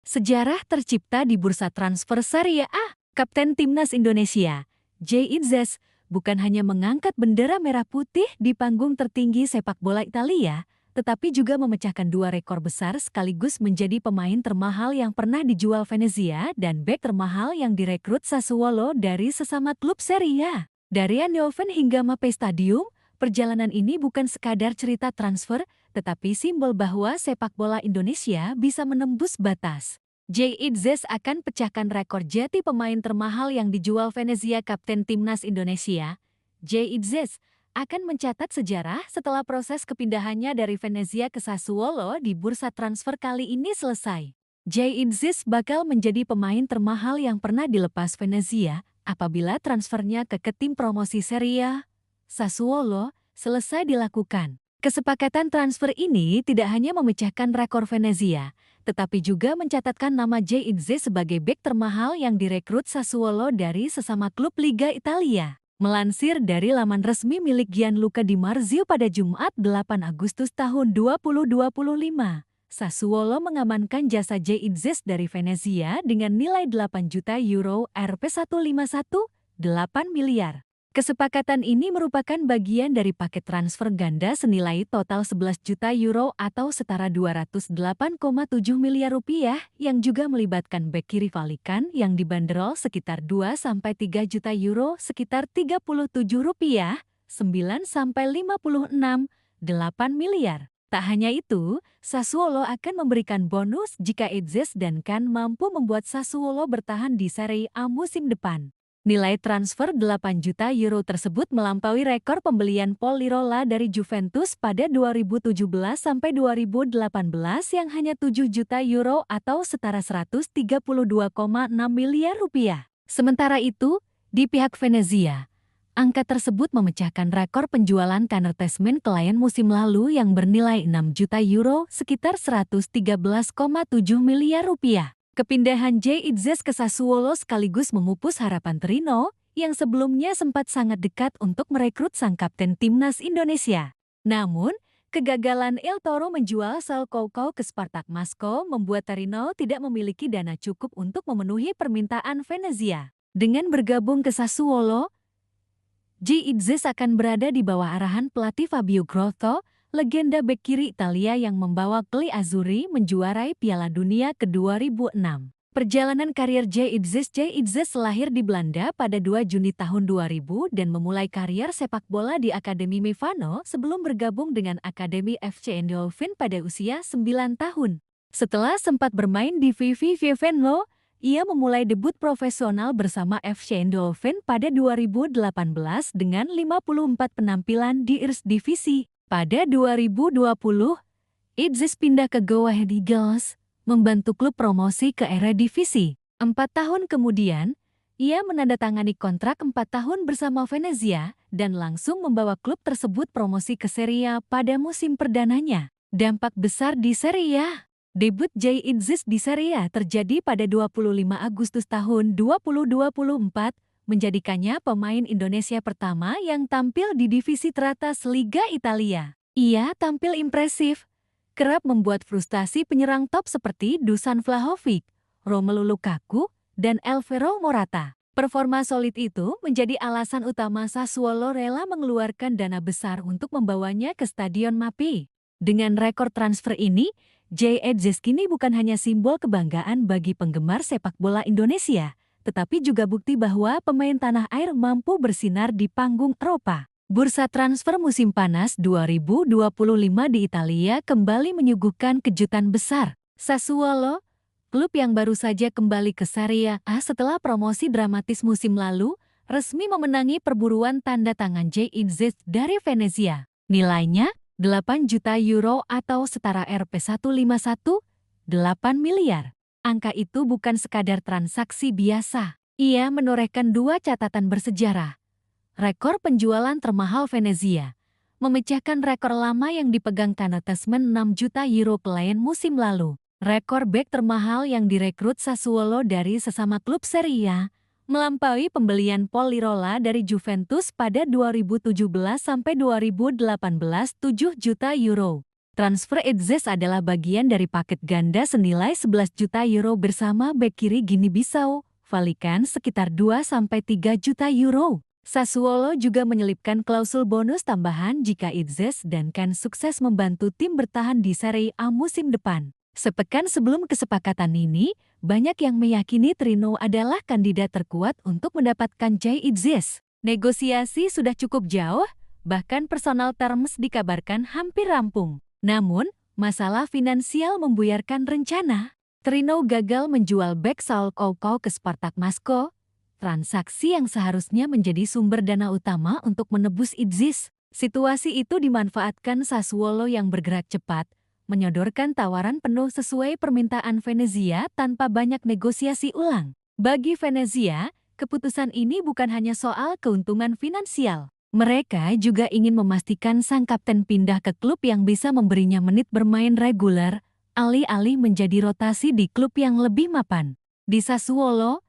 Sejarah tercipta di bursa transfer Serie A. Kapten Timnas Indonesia, Jay Itzes, bukan hanya mengangkat bendera merah putih di panggung tertinggi sepak bola Italia, tetapi juga memecahkan dua rekor besar sekaligus menjadi pemain termahal yang pernah dijual Venezia dan bek termahal yang direkrut Sassuolo dari sesama klub Serie A. Dari Eindhoven hingga Mapei Stadium, perjalanan ini bukan sekadar cerita transfer, tetapi simbol bahwa sepak bola Indonesia bisa menembus batas. Jay Itzes akan pecahkan rekor jati pemain termahal yang dijual Venezia. Kapten Timnas Indonesia, Jay Itzes, akan mencatat sejarah setelah proses kepindahannya dari Venezia ke Sassuolo di bursa transfer kali ini selesai. Jay Itzes bakal menjadi pemain termahal yang pernah dilepas Venezia apabila transfernya ke tim promosi Serie A, Sassuolo, selesai dilakukan. Kesepakatan transfer ini tidak hanya memecahkan rekor Venezia, tetapi juga mencatatkan nama Jay Itzes sebagai bek termahal yang direkrut Sassuolo dari sesama klub Liga Italia. Melansir dari laman resmi milik Gianluca Di Marzio pada Jumat 8 Agustus tahun 2025, Sassuolo mengamankan jasa Jay Itzes dari Venezia dengan nilai 8 juta euro Rp151,8 miliar. Kesepakatan ini merupakan bagian dari paket transfer ganda senilai total 11 juta euro atau setara 208,7 miliar rupiah yang juga melibatkan bek kiri Valikan yang dibanderol sekitar 2-3 juta euro sekitar 37 rupiah, 9-56,8 miliar. Tak hanya itu, Sassuolo akan memberikan bonus jika Itzes dan Can mampu membuat Sassuolo bertahan di Serie A musim depan. Nilai transfer 8 juta euro tersebut melampaui rekor pembelian Paul Lirola dari Juventus pada 2017-2018 yang hanya 7 juta euro atau setara 132,6 miliar rupiah. Sementara itu, di pihak Venezia, angka tersebut memecahkan rekor penjualan Canertesmen klien musim lalu yang bernilai 6 juta euro sekitar 113,7 miliar rupiah. Kepindahan Jay Itzes ke Sassuolo sekaligus memupus harapan Torino yang sebelumnya sempat sangat dekat untuk merekrut sang kapten Timnas Indonesia. Namun, kegagalan El Toro menjual Saul Coco ke Spartak Moskow membuat Torino tidak memiliki dana cukup untuk memenuhi permintaan Venezia. Dengan bergabung ke Sassuolo, Jay Itzes akan berada di bawah arahan pelatih Fabio Grosso, legenda bek kiri Italia yang membawa Gli Azzurri menjuarai Piala Dunia ke-2006. Perjalanan karier Jay Itzes lahir di Belanda pada 2 Juni tahun 2000 dan memulai karier sepak bola di Akademi Mevano sebelum bergabung dengan Akademi FC Eindhoven pada usia 9 tahun. Setelah sempat bermain di VV Venlo, ia memulai debut profesional bersama FC Eindhoven pada 2018 dengan 54 penampilan di Eredivisie. Pada 2020, Itzes pindah ke Go Ahead Eagles, membantu klub promosi ke Eredivisie. 4 tahun kemudian, ia menandatangani kontrak 4 tahun bersama Venezia dan langsung membawa klub tersebut promosi ke Serie A pada musim perdananya. Dampak besar di Serie A. Debut Jay Itzes di Serie A terjadi pada 25 Agustus tahun 2024, menjadikannya pemain Indonesia pertama yang tampil di divisi teratas Liga Italia. Ia tampil impresif, kerap membuat frustasi penyerang top seperti Dusan Vlahovic, Romelu Lukaku, dan Alvaro Morata. Performa solid itu menjadi alasan utama Sassuolo rela mengeluarkan dana besar untuk membawanya ke Stadion Mapei. Dengan rekor transfer ini, Jay Itzes kini bukan hanya simbol kebanggaan bagi penggemar sepak bola Indonesia, tetapi juga bukti bahwa pemain tanah air mampu bersinar di panggung Eropa. Bursa transfer musim panas 2025 di Italia kembali menyuguhkan kejutan besar. Sassuolo, klub yang baru saja kembali ke Serie A setelah promosi dramatis musim lalu, resmi memenangi perburuan tanda tangan Jay Itzes dari Venezia. Nilainya 8 juta euro atau setara Rp151,8 miliar. Angka itu bukan sekadar transaksi biasa. Ia menorehkan 2 catatan bersejarah. Rekor penjualan termahal Venezia, memecahkan rekor lama yang dipegang Canertesmen 6 juta euro klien musim lalu. Rekor bek termahal yang direkrut Sassuolo dari sesama klub Serie A, melampaui pembelian Paul Lirola dari Juventus pada 2017-2018 7 juta euro. Transfer Idzes adalah bagian dari paket ganda senilai 11 juta euro bersama bek kiri Guinea-Bissau, Valikan sekitar 2-3 juta euro. Sassuolo juga menyelipkan klausul bonus tambahan jika Idzes dan Ken sukses membantu tim bertahan di Serie A musim depan. Sepekan sebelum kesepakatan ini, banyak yang meyakini Torino adalah kandidat terkuat untuk mendapatkan Jay Idzes. Negosiasi sudah cukup jauh, bahkan personal terms dikabarkan hampir rampung. Namun, masalah finansial membuyarkan rencana. Torino gagal menjual bek Saul Coco ke Spartak Moskow, transaksi yang seharusnya menjadi sumber dana utama untuk menebus Idzes. Situasi itu dimanfaatkan Sassuolo yang bergerak cepat, menyodorkan tawaran penuh sesuai permintaan Venezia tanpa banyak negosiasi ulang. Bagi Venezia, keputusan ini bukan hanya soal keuntungan finansial. Mereka juga ingin memastikan sang kapten pindah ke klub yang bisa memberinya menit bermain reguler, alih-alih menjadi rotasi di klub yang lebih mapan. Di Sassuolo,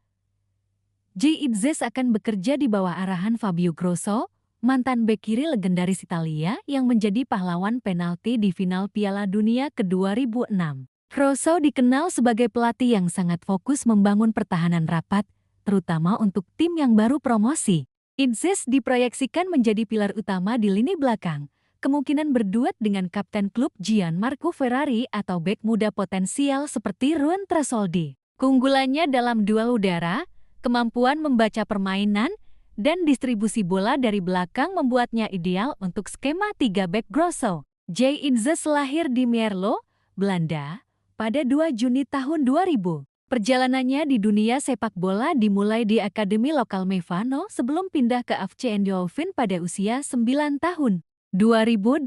Jay Idzes akan bekerja di bawah arahan Fabio Grosso, mantan bek kiri legendaris Italia yang menjadi pahlawan penalti di final Piala Dunia ke-2006. Grosso dikenal sebagai pelatih yang sangat fokus membangun pertahanan rapat, terutama untuk tim yang baru promosi. Idzes diproyeksikan menjadi pilar utama di lini belakang, kemungkinan berduet dengan kapten klub Gianmarco Ferrari atau bek muda potensial seperti Ruan Trasoldi. Keunggulannya dalam duel udara, kemampuan membaca permainan, dan distribusi bola dari belakang membuatnya ideal untuk skema 3 bek Grosso. Jay Idzes lahir di Mierlo, Belanda, pada 2 Juni tahun 2000. Perjalanannya di dunia sepak bola dimulai di akademi lokal Mevano sebelum pindah ke FC Eindhoven pada usia 9 tahun. 2018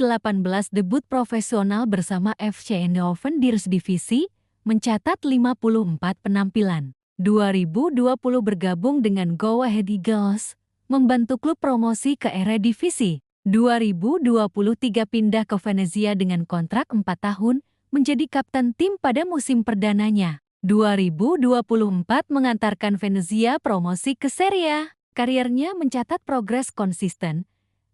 debut profesional bersama FC Eindhoven di Eredivisie, mencatat 54 penampilan. 2020 bergabung dengan Go Ahead Eagles, membantu klub promosi ke Eredivisie. 2023 pindah ke Venezia dengan kontrak 4 tahun, menjadi kapten tim pada musim perdananya. 2024 mengantarkan Venezia promosi ke Serie A. Karirnya mencatat progres konsisten.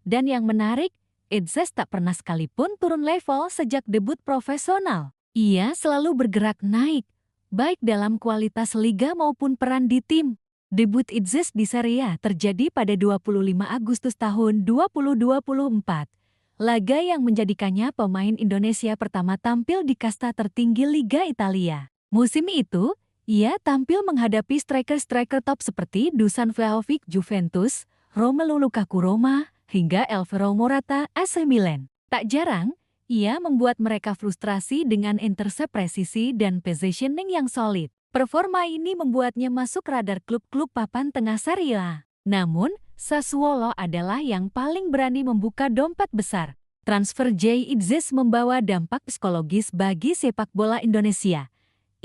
Dan yang menarik, Idzes tak pernah sekalipun turun level sejak debut profesional. Ia selalu bergerak naik, baik dalam kualitas liga maupun peran di tim. Debut Idzes di Serie A terjadi pada 25 Agustus tahun 2024. Laga yang menjadikannya pemain Indonesia pertama tampil di kasta tertinggi Liga Italia. Musim itu, ia tampil menghadapi striker-striker top seperti Dusan Vlahovic Juventus, Romelu Lukaku Roma, hingga Alvaro Morata AC Milan. Tak jarang, ia membuat mereka frustrasi dengan intercept presisi dan positioning yang solid. Performa ini membuatnya masuk radar klub-klub papan tengah Serie A. Namun, Sassuolo adalah yang paling berani membuka dompet besar. Transfer Jay Idzes membawa dampak psikologis bagi sepak bola Indonesia.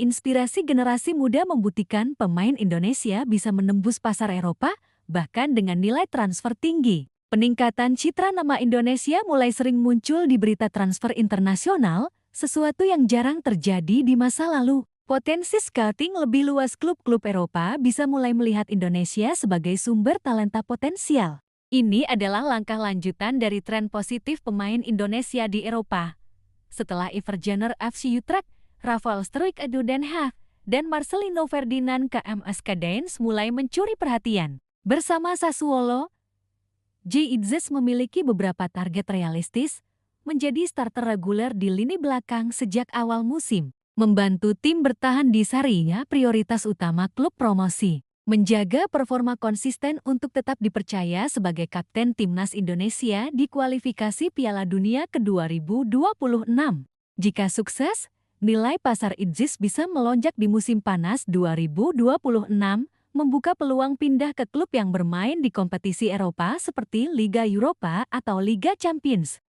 Inspirasi generasi muda membuktikan pemain Indonesia bisa menembus pasar Eropa, bahkan dengan nilai transfer tinggi. Peningkatan citra nama Indonesia mulai sering muncul di berita transfer internasional, sesuatu yang jarang terjadi di masa lalu. Potensi scouting lebih luas klub-klub Eropa bisa mulai melihat Indonesia sebagai sumber talenta potensial. Ini adalah langkah lanjutan dari tren positif pemain Indonesia di Eropa. Setelah Evergener FC Utrecht, Rafael Struijk Edo Den Haag, dan Marcelino Ferdinand KMS Kadens mulai mencuri perhatian. Bersama Sassuolo, Jay Idzes memiliki beberapa target realistis, menjadi starter reguler di lini belakang sejak awal musim, membantu tim bertahan di Serie A prioritas utama klub promosi, menjaga performa konsisten untuk tetap dipercaya sebagai kapten timnas Indonesia di kualifikasi Piala Dunia ke-2026. Jika sukses, nilai pasar Idzes bisa melonjak di musim panas 2026, membuka peluang pindah ke klub yang bermain di kompetisi Eropa seperti Liga Eropa atau Liga Champions.